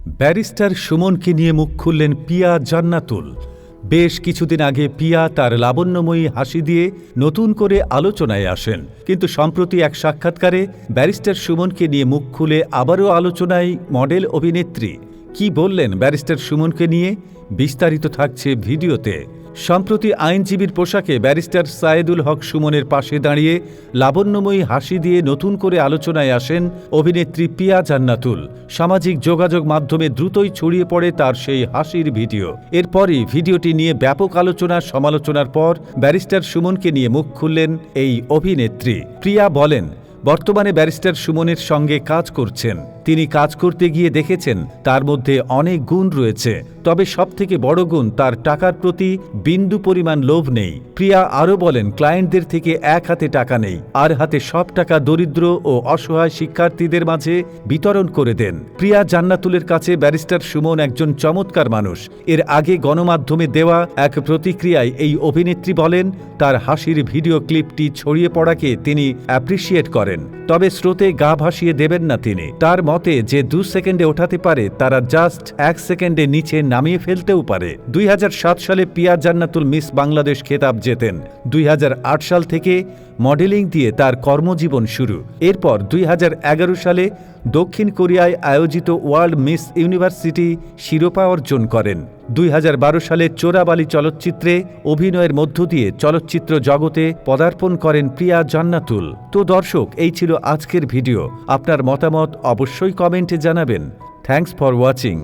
Barrister সুমনকে নিয়ে মুখ খুললেন পিয়া জান্নাতুল। বেশ কিছুদিন আগে পিয়া তার লাবণ্যময়ী হাসি দিয়ে নতুন করে আলোচনায় আসেন, কিন্তু সম্প্রতি এক সাক্ষাৎকারে ব্যারিস্টার সুমনকে নিয়ে মুখ খুলে আবারও আলোচনায় মডেল অভিনেত্রী। কি বললেন ব্যারিস্টার সুমনকে নিয়ে, বিস্তারিত থাকছে ভিডিওতে। সম্প্রতি আইনজীবীর পোশাকে ব্যারিস্টার সায়েদুল হক সুমনের পাশে দাঁড়িয়ে লাবণ্যময়ী হাসি দিয়ে নতুন করে আলোচনায় আসেন অভিনেত্রী পিয়া জান্নাতুল। সামাজিক যোগাযোগ মাধ্যমে দ্রুতই ছড়িয়ে পড়ে তার সেই হাসির ভিডিও। এরপরই ভিডিওটি নিয়ে ব্যাপক আলোচনা সমালোচনার পর ব্যারিস্টার সুমনকে নিয়ে মুখ খুললেন এই অভিনেত্রী। প্রিয়া বলেন, বর্তমানে ব্যারিস্টার সুমনের সঙ্গে কাজ করছেন। তিনি কাজ করতে গিয়ে দেখেছেন তার মধ্যে অনেক গুণ রয়েছে, তবে সবথেকে বড় গুণ তার টাকার প্রতি বিন্দু পরিমাণ লোভ নেই। প্রিয়া আরও বলেন, ক্লায়েন্টদের থেকে এক হাতে টাকা নেই, আর হাতে সব টাকা দরিদ্র ও অসহায় শিক্ষার্থীদের মাঝে বিতরণ করে দেন। প্রিয়া জান্নাতুলের কাছে ব্যারিস্টার সুমন একজন চমৎকার মানুষ। এর আগে গণমাধ্যমে দেওয়া এক প্রতিক্রিয়ায় এই অভিনেত্রী বলেন, তার হাসির ভিডিও ক্লিপটি ছড়িয়ে পড়াকে তিনি অ্যাপ্রিসিয়েট করেন, তবে স্রোতে গা ভাসিয়ে দেবেন না তিনি। তার মতে, যে 2 সেকেন্ডে ওঠাতে পারে তারা জাস্ট 1 সেকেন্ডে নিচে নামিয়ে ফেলতেও পারে। 2007 সালে পিয়া জান্নাতুল মিস বাংলাদেশ খেতাব জেতেন। 2008 সাল থেকে মডেলিং দিয়ে তার কর্মজীবন শুরু। এরপর 2011 সালে দক্ষিণ কোরিয়ায় আয়োজিত ওয়ার্ল্ড মিস ইউনিভার্সিটি শিরোপা অর্জন করেন। 2012 সালে চোরাবালি চলচ্চিত্রে অভিনয়ের মধ্য দিয়ে চলচ্চিত্র জগতে পদার্পণ করেন প্রিয়া জান্নাতুল। তো দর্শক, এই ছিল আজকের ভিডিও। আপনার মতামত অবশ্যই কমেন্টে জানাবেন। Thanks for watching.